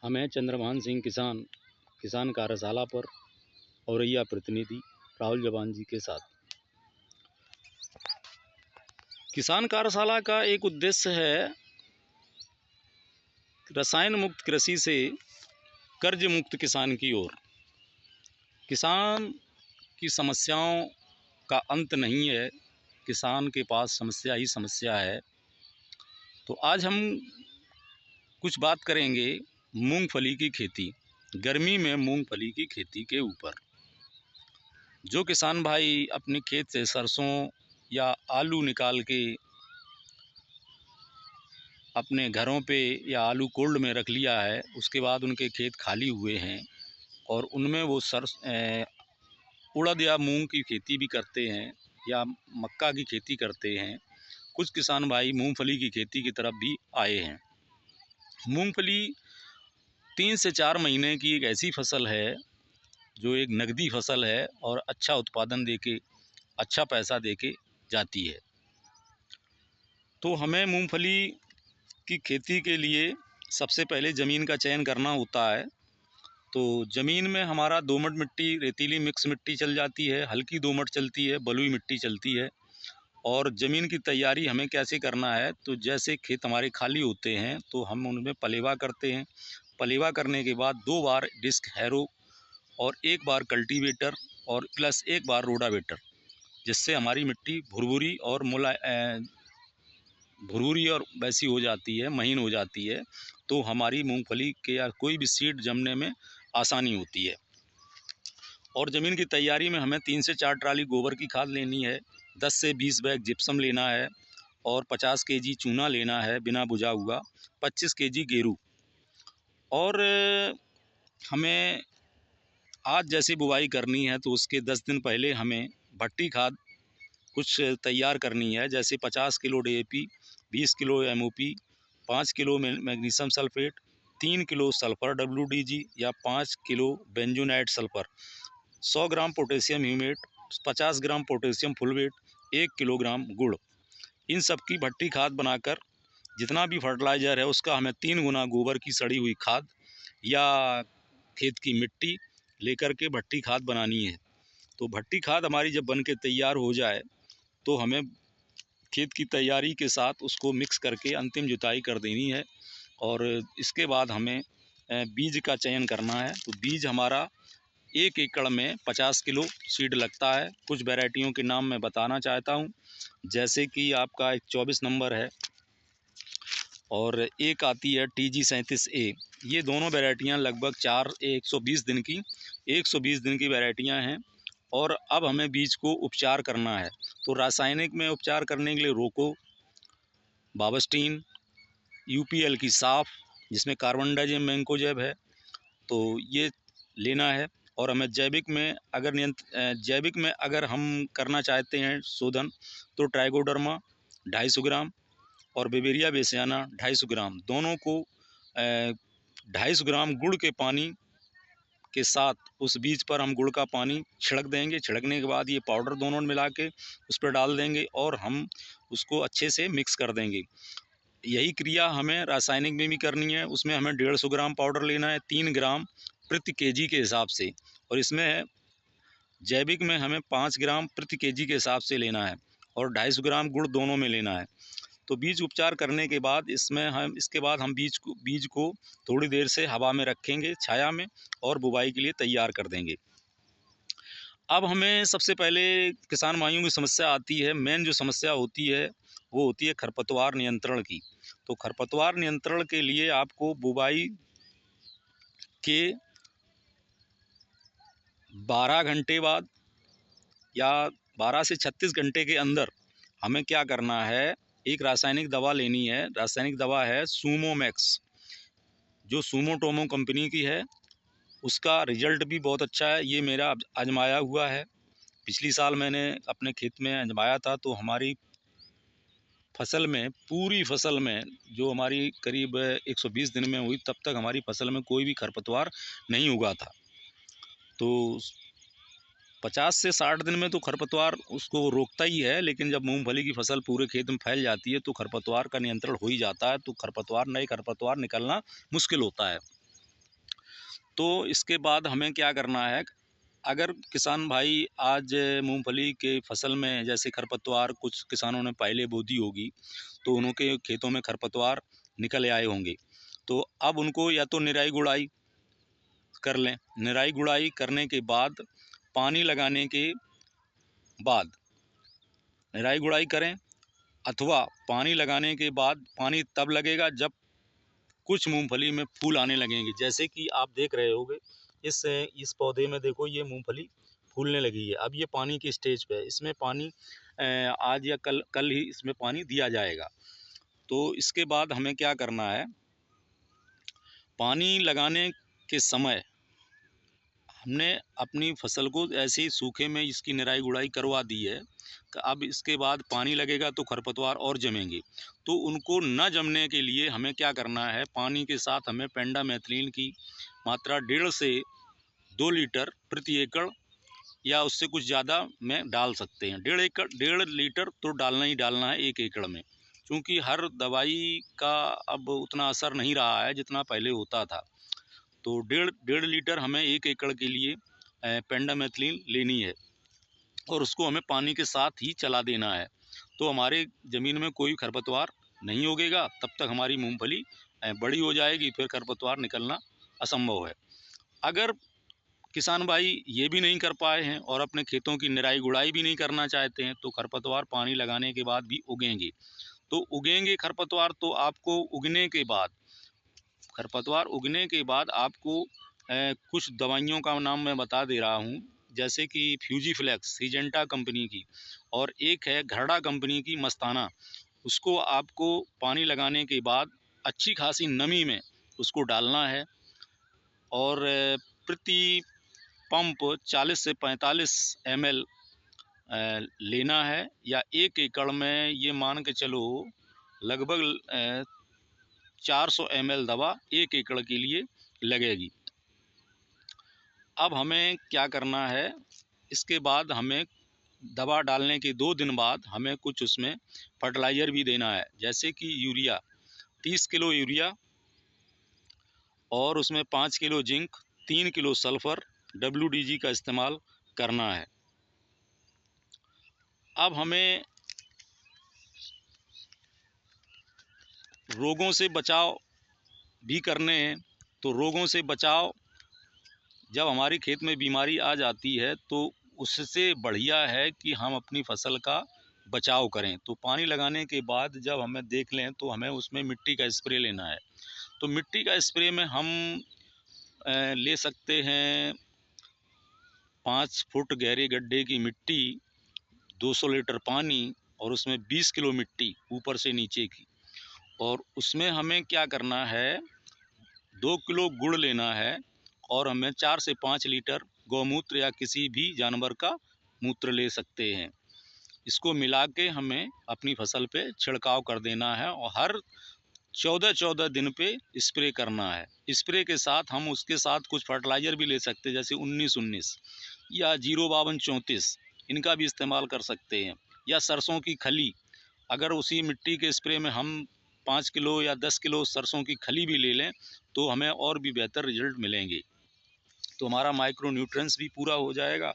हमें चंद्रभान सिंह किसान कार्यशाला पर औरैया प्रतिनिधि राहुल जवान जी के साथ। किसान कार्यशाला का एक उद्देश्य है रसायन मुक्त कृषि से कर्ज मुक्त किसान की ओर। किसान की समस्याओं का अंत नहीं है, किसान के पास समस्या ही समस्या है। तो आज हम कुछ बात करेंगे मूंगफली की खेती, गर्मी में मूंगफली की खेती के ऊपर। जो किसान भाई अपने खेत से सरसों या आलू निकाल के अपने घरों पे या आलू कोल्ड में रख लिया है, उसके बाद उनके खेत खाली हुए हैं और उनमें वो उड़द या मूंग की खेती भी करते हैं या मक्का की खेती करते हैं। कुछ किसान भाई मूंगफली की खेती की तरफ भी आए हैं। मूंगफली 3 से 4 महीने की एक ऐसी फसल है जो एक नगदी फसल है और अच्छा उत्पादन देके, अच्छा पैसा देके जाती है। तो हमें मूंगफली की खेती के लिए सबसे पहले ज़मीन का चयन करना होता है। तो ज़मीन में हमारा दोमट मिट्टी, रेतीली मिक्स मिट्टी चल जाती है, हल्की दोमट चलती है, बलुई मिट्टी चलती है। और ज़मीन की तैयारी हमें कैसे करना है, तो जैसे खेत हमारे खाली होते हैं तो हम उनमें पलेवा करते हैं। पलेवा करने के बाद 2 बार डिस्क हैरो और 1 बार कल्टीवेटर और प्लस 1 बार रोटावेटर, जिससे हमारी मिट्टी भुरभुरी और वैसी हो जाती है, महीन हो जाती है। तो हमारी मूंगफली के या कोई भी सीड जमने में आसानी होती है। और ज़मीन की तैयारी में हमें 3 से 4 ट्राली गोबर की खाद लेनी है, 10 से 20 बैग जिप्सम लेना है और 50 केजी चूना लेना है बिना बुझा हुआ, 25 केजी गेरू। और हमें आज जैसी बुवाई करनी है तो उसके 10 दिन पहले हमें भट्टी खाद कुछ तैयार करनी है, जैसे 50 kilo DAP, 20 kilo MOP, 5 kilo magnesium sulphate, 3 kilo sulphur WDG या 5 kilo बेंजोनाइट sulphur, 100 gram potassium humate, 50 gram potassium fulvate, 1 kilogram गुड़। इन सब की भट्टी खाद बनाकर जितना भी फर्टिलाइज़र है उसका हमें 3 गुना गोबर की सड़ी हुई खाद या खेत की मिट्टी लेकर के भट्टी खाद बनानी है। तो भट्टी खाद हमारी जब बन के तैयार हो जाए तो हमें खेत की तैयारी के साथ उसको मिक्स करके अंतिम जुताई कर देनी है। और इसके बाद हमें बीज का चयन करना है। तो बीज हमारा 1 एकड़ में 50 किलो सीड लगता है। कुछ वैरायटियों के नाम मैं बताना चाहता हूँ, जैसे कि आपका एक 24 नंबर है और एक आती है TG 37A। ये दोनों वैरायटियाँ लगभग 120 दिन की वैरायटियाँ हैं। और अब हमें बीज को उपचार करना है। तो रासायनिक में उपचार करने के लिए रोको, बावस्टीन, UPL की साफ, जिसमें कार्बनडाइजिम मैंकोजेब है, तो ये लेना है। और हमें जैविक में अगर हम करना चाहते हैं शोधन, तो ट्राइकोडर्मा 250 ग्राम और बेवेरिया बेसियाना 250 ग्राम, दोनों को 250 ग्राम गुड़ के पानी के साथ उस बीज पर हम गुड़ का पानी छिड़क देंगे। छिड़कने के बाद ये पाउडर दोनों मिला के उस पर डाल देंगे और हम उसको अच्छे से मिक्स कर देंगे। यही क्रिया हमें रासायनिक में भी करनी है। उसमें हमें 150 ग्राम पाउडर लेना है, 3 ग्राम प्रति केजी के हिसाब से। और इसमें जैविक में हमें 5 ग्राम प्रति केजी के हिसाब से लेना है और 250 ग्राम गुड़ दोनों में लेना है। तो बीज उपचार करने के बाद इसके बाद हम बीज को थोड़ी देर से हवा में रखेंगे, छाया में, और बुवाई के लिए तैयार कर देंगे। अब हमें सबसे पहले किसान भाइयों की समस्या आती है, मेन जो समस्या होती है वो होती है खरपतवार नियंत्रण की। तो खरपतवार नियंत्रण के लिए आपको बुवाई के 12 घंटे बाद या 12 से 36 घंटे के अंदर हमें क्या करना है, एक रासायनिक दवा लेनी है। रासायनिक दवा है सूमोमैक्स, जो सुमोटोमो कंपनी की है। उसका रिजल्ट भी बहुत अच्छा है, ये मेरा आजमाया हुआ है। पिछली साल मैंने अपने खेत में आजमाया था, तो हमारी फसल में, पूरी फसल में, जो हमारी करीब 120 दिन में हुई, तब तक हमारी फसल में कोई भी खरपतवार नहीं उगा था। तो 50 से 60 दिन में तो खरपतवार उसको रोकता ही है, लेकिन जब मूंगफली की फसल पूरे खेत में फैल जाती है तो खरपतवार का नियंत्रण हो ही जाता है। तो नए खरपतवार निकलना मुश्किल होता है। तो इसके बाद हमें क्या करना है, अगर किसान भाई आज मूंगफली के फसल में जैसे खरपतवार कुछ किसानों ने पहले बो दी होगी, तो उनके खेतों में खरपतवार निकल आए होंगे, तो अब उनको या तो निराई गुड़ाई कर लें। निराई गुड़ाई करने के बाद पानी लगाने के बाद निराई गुड़ाई करें, अथवा पानी लगाने के बाद पानी तब लगेगा जब कुछ मूंगफली में फूल आने लगेंगे। जैसे कि आप देख रहे होंगे इस पौधे में देखो, ये मूंगफली फूलने लगी है। अब ये पानी की स्टेज पे है, इसमें पानी आज या कल ही इसमें पानी दिया जाएगा। तो इसके बाद हमें क्या करना है, पानी लगाने के समय हमने अपनी फसल को ऐसे ही सूखे में इसकी निराई गुड़ाई करवा दी है कि अब इसके बाद पानी लगेगा तो खरपतवार और जमेंगे। तो उनको न जमने के लिए हमें क्या करना है, पानी के साथ हमें पेंडामेथिलीन की मात्रा 1.5 से 2 लीटर प्रति एकड़ या उससे कुछ ज़्यादा में डाल सकते हैं। 1.5 लीटर तो डालना ही डालना है 1 एकड़ में, क्योंकि हर दवाई का अब उतना असर नहीं रहा है जितना पहले होता था। तो 1.5 लीटर हमें 1 एकड़ के लिए पेंडामेथिलीन लेनी है और उसको हमें पानी के साथ ही चला देना है। तो हमारे ज़मीन में कोई खरपतवार नहीं उगेगा, तब तक हमारी मूंगफली बड़ी हो जाएगी, फिर खरपतवार निकलना असंभव है। अगर किसान भाई ये भी नहीं कर पाए हैं और अपने खेतों की निराई गुड़ाई भी नहीं करना चाहते हैं, तो खरपतवार पानी लगाने के बाद भी उगेंगे। तो उगेंगे खरपतवार, तो आपको खरपतवार उगने के बाद आपको कुछ दवाइयों का नाम मैं बता दे रहा हूँ, जैसे कि फ्यूजीफ्लेक्स सिजेंटा कंपनी की, और एक है घरडा कंपनी की मस्ताना। उसको आपको पानी लगाने के बाद अच्छी खासी नमी में उसको डालना है और प्रति पंप 40 से 45 ml लेना है, या 1 एकड़ में ये मान के चलो लगभग 400 ml दवा 1 एकड़ के लिए लगेगी। अब हमें क्या करना है, इसके बाद हमें दवा डालने के 2 दिन बाद हमें कुछ उसमें फर्टिलाइज़र भी देना है, जैसे कि यूरिया 30 किलो यूरिया और उसमें 5 kilo zinc, 3 kilo sulphur WDG का इस्तेमाल करना है। अब हमें रोगों से बचाव भी करने हैं, तो रोगों से बचाव, जब हमारी खेत में बीमारी आ जाती है तो उससे बढ़िया है कि हम अपनी फसल का बचाव करें। तो पानी लगाने के बाद जब हमें देख लें तो हमें उसमें मिट्टी का स्प्रे लेना है। तो मिट्टी का स्प्रे में हम ले सकते हैं 5 फुट गहरे गड्ढे की मिट्टी, 200 लीटर पानी और उसमें 20 किलो मिट्टी ऊपर से नीचे की, और उसमें हमें क्या करना है, 2 किलो गुड़ लेना है और हमें 4 से 5 लीटर गौमूत्र या किसी भी जानवर का मूत्र ले सकते हैं। इसको मिला के हमें अपनी फसल पे छिड़काव कर देना है और हर 14-14 दिन पे स्प्रे करना है। स्प्रे के साथ हम उसके साथ कुछ फर्टिलाइज़र भी ले सकते हैं, जैसे 19-19 या 052-34, इनका भी इस्तेमाल कर सकते हैं। या सरसों की खली, अगर उसी मिट्टी के स्प्रे में हम 5 किलो या 10 किलो सरसों की खली भी ले लें तो हमें और भी बेहतर रिजल्ट मिलेंगे। तो हमारा माइक्रो न्यूट्रिएंट्स भी पूरा हो जाएगा।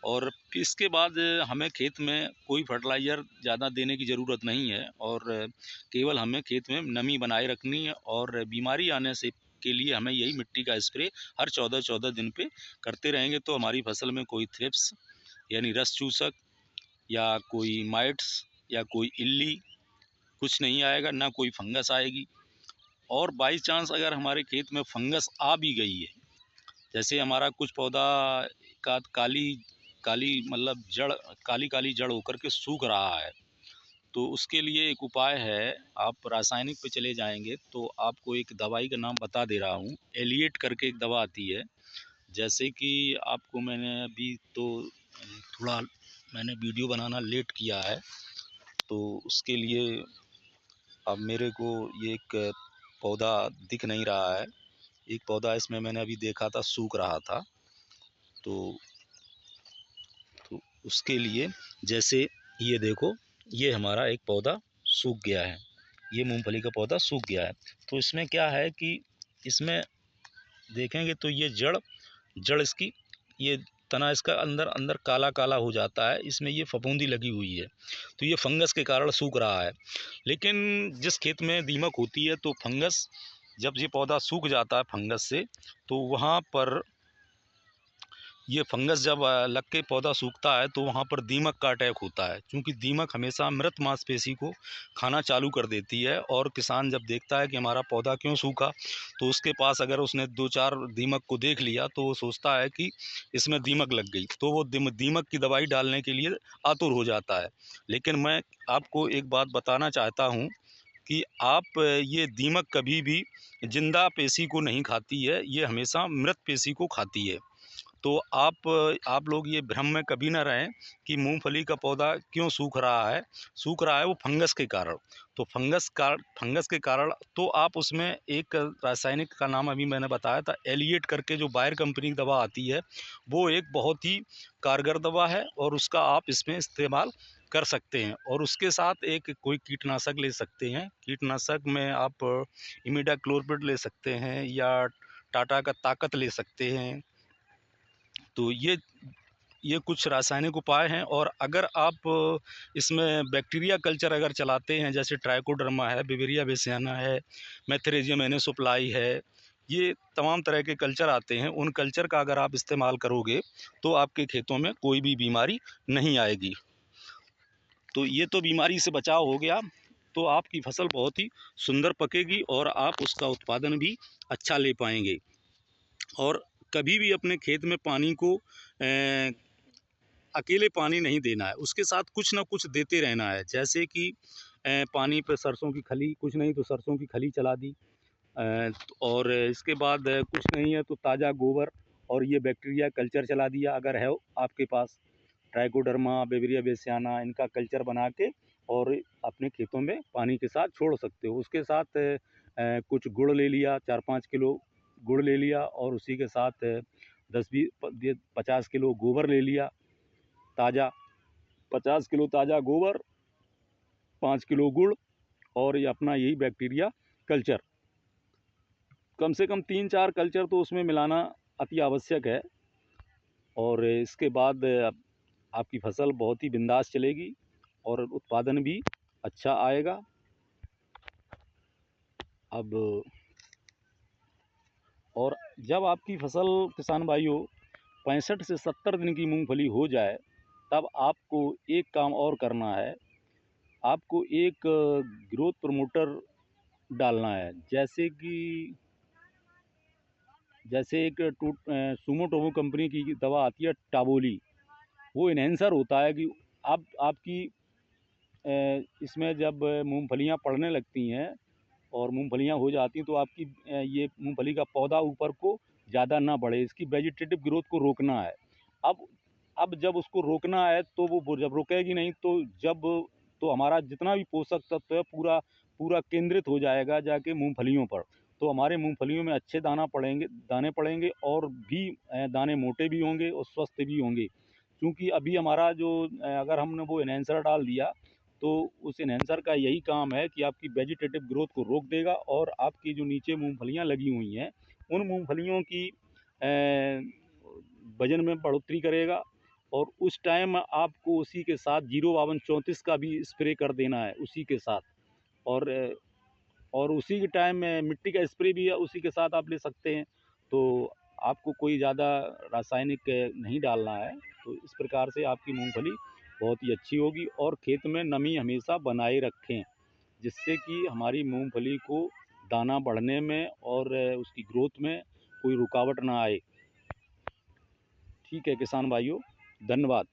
और फिर इसके बाद हमें खेत में कोई फर्टिलाइज़र ज़्यादा देने की ज़रूरत नहीं है, और केवल हमें खेत में नमी बनाए रखनी है, और बीमारी आने से के लिए हमें यही मिट्टी का स्प्रे हर 14-14 दिन पे करते रहेंगे। तो हमारी फसल में कोई थ्रिप्स यानी रस चूसक या कोई माइट्स या कोई इल्ली कुछ नहीं आएगा, ना कोई फंगस आएगी। और बाई चांस अगर हमारे खेत में फंगस आ भी गई है, जैसे हमारा कुछ पौधा का काली काली मतलब जड़ काली काली जड़ होकर के सूख रहा है, तो उसके लिए एक उपाय है, आप रासायनिक पे चले जाएंगे तो आपको एक दवाई का नाम बता दे रहा हूँ, एलिएट करके एक दवा आती है। जैसे कि आपको मैंने अभी तो थोड़ा मैंने वीडियो बनाना लेट किया है, तो उसके लिए अब मेरे को ये एक पौधा दिख नहीं रहा है। एक पौधा इसमें मैंने अभी देखा था सूख रहा था, तो उसके लिए जैसे ये देखो, ये हमारा एक पौधा सूख गया है, ये मूंगफली का पौधा सूख गया है। तो इसमें क्या है कि इसमें देखेंगे तो ये जड़ इसकी, ये तना इसका अंदर अंदर काला काला हो जाता है, इसमें ये फफूंदी लगी हुई है, तो ये फंगस के कारण सूख रहा है। लेकिन जिस खेत में दीमक होती है तो फंगस, जब ये पौधा सूख जाता है फंगस से, तो वहाँ पर ये फंगस जब लग के पौधा सूखता है तो वहाँ पर दीमक का अटैक होता है, क्योंकि दीमक हमेशा मृत मांसपेशी को खाना चालू कर देती है। और किसान जब देखता है कि हमारा पौधा क्यों सूखा, तो उसके पास अगर उसने 2-4 दीमक को देख लिया तो वो सोचता है कि इसमें दीमक लग गई, तो वो दीमक की दवाई डालने के लिए आतुर हो जाता है। लेकिन मैं आपको एक बात बताना चाहता हूँ कि आप ये दीमक कभी भी जिंदा पेशी को नहीं खाती है, ये हमेशा मृत पेशी को खाती है। तो आप लोग ये भ्रम में कभी ना रहें कि मूंगफली का पौधा क्यों सूख रहा है वो फंगस के कारण। तो फंगस के कारण तो आप उसमें एक रासायनिक का नाम अभी मैंने बताया था, एलिएट करके जो बायर कंपनी की दवा आती है, वो एक बहुत ही कारगर दवा है और उसका आप इसमें इस्तेमाल कर सकते हैं। और उसके साथ एक कोई कीटनाशक ले सकते हैं, कीटनाशक में आप इमिडाक्लोप्रिड ले सकते हैं या टाटा का ताकत ले सकते हैं। तो ये कुछ रासायनिक उपाय हैं। और अगर आप इसमें बैक्टीरिया कल्चर अगर चलाते हैं, जैसे ट्राइकोडर्मा है, बिवेरिया बेसियाना है, मेथेरेजियम एनिसोप्लाई है, ये तमाम तरह के कल्चर आते हैं, उन कल्चर का अगर आप इस्तेमाल करोगे तो आपके खेतों में कोई भी बीमारी नहीं आएगी। तो ये तो बीमारी से बचाव हो गया, तो आपकी फसल बहुत ही सुंदर पकेगी और आप उसका उत्पादन भी अच्छा ले पाएंगे। और कभी भी अपने खेत में पानी को अकेले पानी नहीं देना है, उसके साथ कुछ ना कुछ देते रहना है। जैसे कि पानी पे सरसों की खली, कुछ नहीं तो सरसों की खली चला दी, और इसके बाद कुछ नहीं है तो ताज़ा गोबर और ये बैक्टीरिया कल्चर चला दिया अगर है आपके पास, ट्राइकोडर्मा, बेविरिया बेसियाना, इनका कल्चर बना के और अपने खेतों में पानी के साथ छोड़ सकते हो। उसके साथ कुछ गुड़ ले लिया, 4-5 किलो गुड़ ले लिया और उसी के साथ 10-20-50 किलो गोबर ले लिया ताज़ा, 50 किलो ताज़ा गोबर, 5 किलो गुड़ और ये अपना यही बैक्टीरिया कल्चर, कम से कम 3-4 कल्चर तो उसमें मिलाना अति आवश्यक है। और इसके बाद आपकी फसल बहुत ही बिंदास चलेगी और उत्पादन भी अच्छा आएगा। अब और जब आपकी फसल किसान भाइयों 65 से 70 दिन की मूंगफली हो जाए, तब आपको एक काम और करना है, आपको एक ग्रोथ प्रमोटर डालना है। जैसे एक सुमोटोमो कंपनी की दवा आती है टाबोली, वो इन्हेंसर होता है कि अब आपकी इसमें जब मूंगफलियां पड़ने लगती हैं और मूंगफलियां हो जाती हैं तो आपकी ये मूंगफली का पौधा ऊपर को ज़्यादा ना बढ़े, इसकी वेजिटेटिव ग्रोथ को रोकना है। अब अब जब उसको रोकना है तो वो जब रुकेगी नहीं तो हमारा जितना भी पोषक तत्व है पूरा केंद्रित हो जाएगा जाके मूंगफलियों पर, तो हमारे मूंगफलियों में अच्छे दाने पड़ेंगे और भी दाने मोटे भी होंगे और स्वस्थ भी होंगे। क्योंकि अभी हमारा जो अगर हमने वो इन्हेंसर डाल दिया तो उस इन्हेंसर का यही काम है कि आपकी वेजिटेटिव ग्रोथ को रोक देगा और आपकी जो नीचे मूंगफलियां लगी हुई हैं उन मूंगफलियों की वजन में बढ़ोतरी करेगा। और उस टाइम आपको उसी के साथ 05234 का भी स्प्रे कर देना है उसी के साथ। और उसी के टाइम में मिट्टी का स्प्रे भी है उसी के साथ आप ले सकते हैं। तो आपको कोई ज़्यादा रासायनिक नहीं डालना है। तो इस प्रकार से आपकी मूंगफली बहुत ही अच्छी होगी। और खेत में नमी हमेशा बनाए रखें, जिससे कि हमारी मूंगफली को दाना बढ़ने में और उसकी ग्रोथ में कोई रुकावट ना आए। ठीक है किसान भाइयों, धन्यवाद।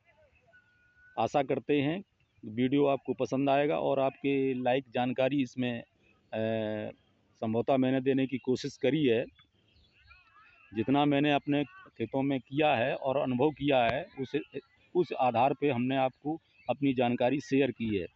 आशा करते हैं वीडियो आपको पसंद आएगा और आपके लाइक जानकारी इसमें संभवतः मैंने देने की कोशिश करी है। जितना मैंने अपने खेतों में किया है और अनुभव किया है उस आधार पे हमने आपको अपनी जानकारी शेयर की है,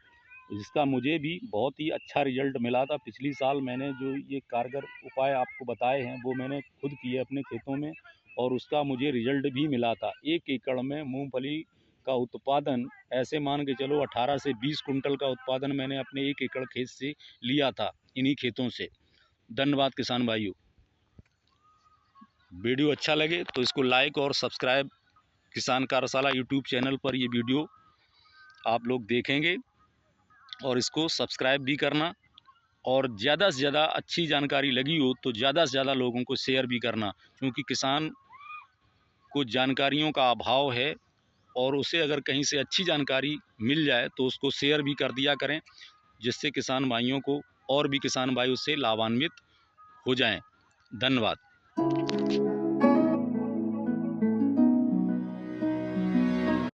जिसका मुझे भी बहुत ही अच्छा रिजल्ट मिला था। पिछली साल मैंने जो ये कारगर उपाय आपको बताए हैं वो मैंने खुद किए अपने खेतों में और उसका मुझे रिजल्ट भी मिला था। 1 एकड़ में मूंगफली का उत्पादन ऐसे मान के चलो 18 से 20 कुंटल का उत्पादन मैंने अपने 1 एकड़ खेत से लिया था, इन्हीं खेतों से। धन्यवाद किसान भाइयों। वीडियो अच्छा लगे तो इसको लाइक और सब्सक्राइब, किसान कार्यशाला यूट्यूब चैनल पर ये वीडियो आप लोग देखेंगे और इसको सब्सक्राइब भी करना, और ज़्यादा से ज़्यादा अच्छी जानकारी लगी हो तो ज़्यादा से ज़्यादा लोगों को शेयर भी करना, क्योंकि किसान को जानकारियों का अभाव है, और उसे अगर कहीं से अच्छी जानकारी मिल जाए तो उसको शेयर भी कर दिया करें, जिससे किसान भाइयों को और भी किसान भाई उससे लाभान्वित हो जाएं। धन्यवाद।